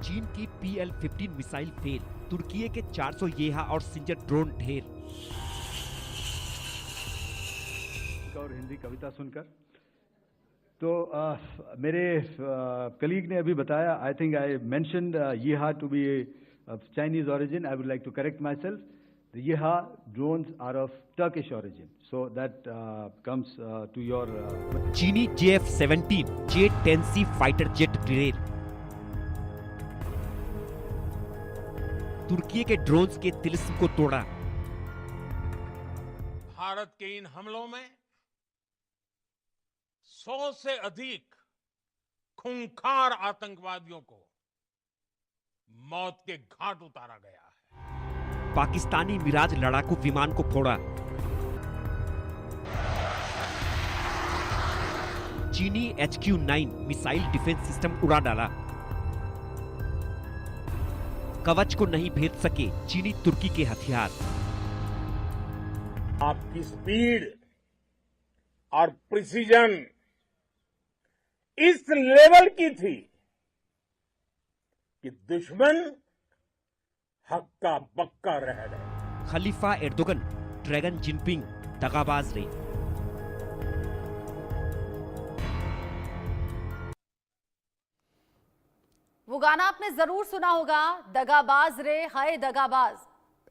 चीन की PL-15 missile fail, तुर्की के 400 येहा और सिंजर ड्रोन ढेर। और हिंदी कविता सुनकर तो मेरे कलीग ने अभी बताया, आई थिंक आई मेंशन्ड येहा to be Chinese origin. I would like to correct myself. The Yeha drones are of Turkish origin, so that comes to your. चीनी JF-17 J-10C fighter jet grenade, तुर्की के drones के तिलिस्म को तोड़ा। भारत के इन हमलों में 100 से अधिक खूंखार आतंकवादियों को मौत के घाट उतारा गया है। पाकिस्तानी मिराज लड़ाकू विमान को फोड़ा। चीनी HQ-9 मिसाइल डिफेंस सिस्टम उड़ा डाला। कवच को नहीं भेद सके चीनी तुर्की के हथियार। आपकी स्पीड और प्रिसीजन इस लेवल की थी कि दुश्मन हक्का बक्का रह गए। खलीफा एर्दोगन, ड्रैगन जिनपिंग दगाबाज रहे। वो गाना आपने जरूर सुना होगा, दगाबाज रे हाय दगाबाज।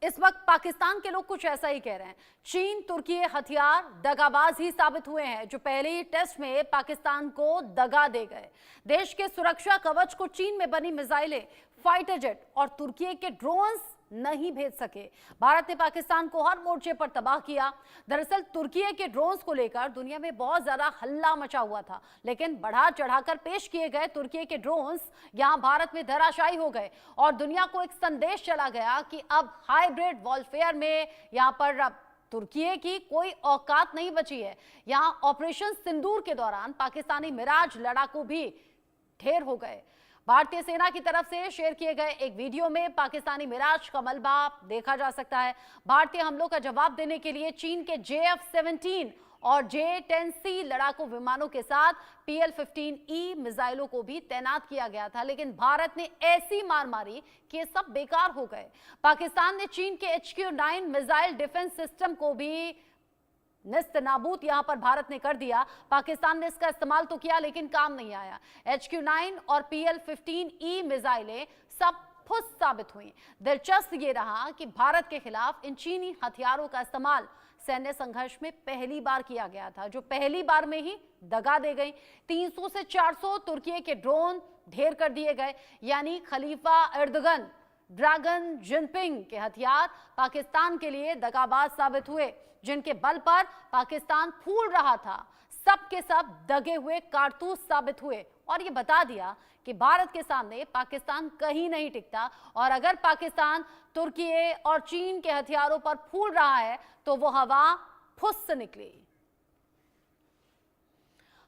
इस वक्त पाकिस्तान के लोग कुछ ऐसा ही कह रहे हैं। चीन तुर्की हथियार दगाबाज ही साबित हुए हैं, जो पहले ही टेस्ट में पाकिस्तान को दगा दे गए। देश के सुरक्षा कवच को चीन में बनी मिसाइलें, फाइटर जेट और तुर्की के ड्रोन्स नहीं भेज सके। भारत ने पाकिस्तान को हर मोर्चे पर तबाह किया। दरअसल तुर्की के ड्रोन्स को लेकर दुनिया में बहुत ज्यादा हल्ला मचा हुआ था, लेकिन बढ़ा चढ़ाकर पेश किए गए तुर्की के ड्रोन्स यहां भारत में धराशायी हो गए और दुनिया को एक संदेश चला गया कि अब हाइब्रिड वॉरफेयर में यहां पर अब तुर्की की कोई औकात नहीं बची है। यहां ऑपरेशन सिंदूर के दौरान पाकिस्तानी मिराज लड़ाकू भी ढेर हो गए। भारतीय सेना की तरफ से शेयर किए गए एक वीडियो में पाकिस्तानी मिराज का मलबा देखा जा सकता है। भारतीय हमलों का जवाब देने के लिए चीन के JF-17 और J-10C लड़ाकू विमानों के साथ PL-15E मिसाइलों को भी तैनात किया गया था, लेकिन भारत ने ऐसी मार मारी कि ये सब बेकार हो गए। पाकिस्तान ने चीन के HQ-9 मिसाइल डिफेंस सिस्टम को भी निस्त नाबूद यहां पर भारत ने कर दिया। पाकिस्तान ने इसका इस्तेमाल तो किया, लेकिन काम नहीं आया। HQ-9 और PL-15E मिसाइलें सब फुस साबित हुई। दिलचस्प ये रहा कि भारत के खिलाफ इन चीनी हथियारों का इस्तेमाल सैन्य संघर्ष में पहली बार किया गया था, जो पहली बार में ही दगा दे गई। 300 से 400 तुर्की के ड्रोन ढेर कर दिए गए। यानी खलीफा एर्दोगन, ड्रैगन जिनपिंग के हथियार पाकिस्तान के लिए दगाबाज साबित हुए, जिनके बल पर पाकिस्तान फूल रहा था। सब के सब दगे हुए कारतूस साबित हुए और ये बता दिया कि भारत के सामने पाकिस्तान कहीं नहीं टिकता और अगर पाकिस्तान तुर्की और चीन के हथियारों पर फूल रहा है तो वो हवा फुस से निकली।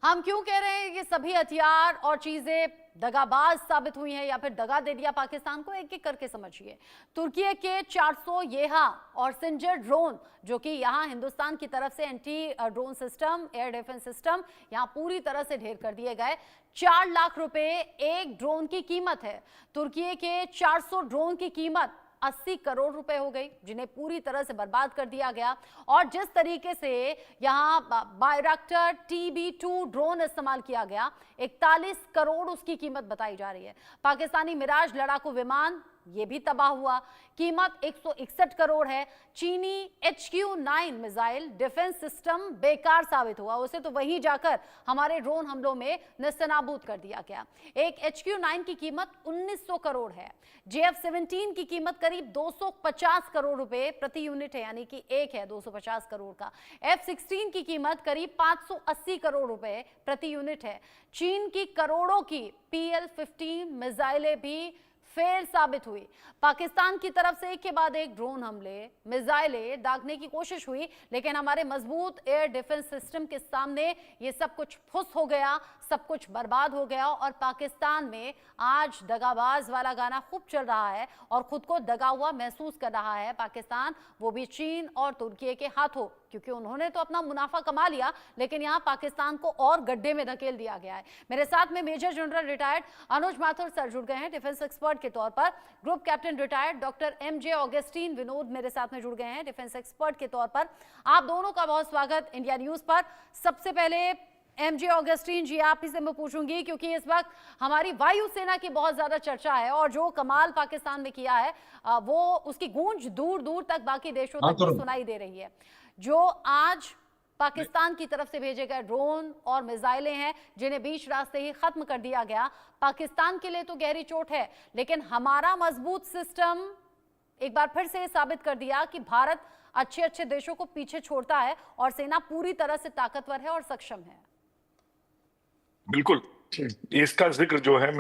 हम क्यों कह रहे हैं कि सभी हथियार और चीजें दगाबाज साबित हुई हैं या फिर दगा दे दिया पाकिस्तान को? एक एक करके समझिए। तुर्की के 400 येहा और सिंजर ड्रोन, जो कि यहां हिंदुस्तान की तरफ से anti drone system, air defence system यहां पूरी तरह से ढेर कर दिए गए। 4 लाख रुपए एक ड्रोन की कीमत है। तुर्की के 400 ड्रोन की कीमत 80 करोड़ रुपए हो गई, जिन्हें पूरी तरह से बर्बाद कर दिया गया। और जिस तरीके से यहां बायरक्टर TB2 ड्रोन इस्तेमाल किया गया, 41 करोड़ उसकी कीमत बताई जा रही है। पाकिस्तानी मिराज लड़ाकू विमान ये भी तबाह हुआ, कीमत 161 करोड़ है। चीनी HQ-9 मिसाइल डिफेंस सिस्टम बेकार साबित हुआ, उसे तो वहीं जाकर हमारे ड्रोन हमलों में नेस्तनाबूद कर दिया गया। एक HQ-9 की कीमत 1900 करोड़ है। JF-17 की कीमत करीब 250 करोड़ रुपए प्रति यूनिट है, यानी कि एक है 250 करोड़ का। F-16 की कीमत करीब 580 करोड़ रुपए प्रति यूनिट है। चीन की करोड़ों की PL-15 मिसाइलें भी फेल साबित हुई। पाकिस्तान की तरफ से एक के बाद एक ड्रोन हमले, मिसाइलें दागने की कोशिश हुई, लेकिन हमारे मजबूत एयर डिफेंस सिस्टम के सामने ये सब कुछ फुस हो गया, सब कुछ बर्बाद हो गया। और पाकिस्तान में आज दगाबाज वाला गाना खूब चल रहा है और खुद को दगा हुआ महसूस कर रहा है पाकिस्तान, वो भी चीन और तुर्की के हाथों, क्योंकि उन्होंने तो अपना मुनाफा कमा लिया, लेकिन यहां पाकिस्तान को और गड्ढे में धकेल दिया गया है। मेरे साथ में मेजर जनरल रिटायर्ड अनुज माथुर सर जुड़ गए हैं डिफेंस एक्सपर्ट के तौर पर, group captain retired doctor MJ Augustine Vinod मेरे साथ में जुड़ गए हैं डिफेंस एक्सपर्ट के तौर पर। आप दोनों का बहुत स्वागत इंडिया न्यूज पर। सबसे पहले एमजे ऑगस्टीन जी, आप ही से मैं पूछूंगी, क्योंकि इस वक्त हमारी वायुसेना की बहुत ज्यादा चर्चा है और जो कमाल पाकिस्तान में किया है वो उसकी गूंज दूर दूर तक बाकी देशों तक भी सुनाई दे रही है। जो आज पाकिस्तान की तरफ से भेजे गए ड्रोन और मिसाइलें हैं जिन्हें बीच रास्ते ही खत्म कर दिया गया, पाकिस्तान के लिए तो गहरी चोट है, लेकिन हमारा मजबूत सिस्टम एक बार फिर से साबित कर दिया कि भारत अच्छे अच्छे देशों को पीछे छोड़ता है और सेना पूरी तरह से ताकतवर है और सक्षम है। बिल्कुल, इसका जिक्र जो है मैं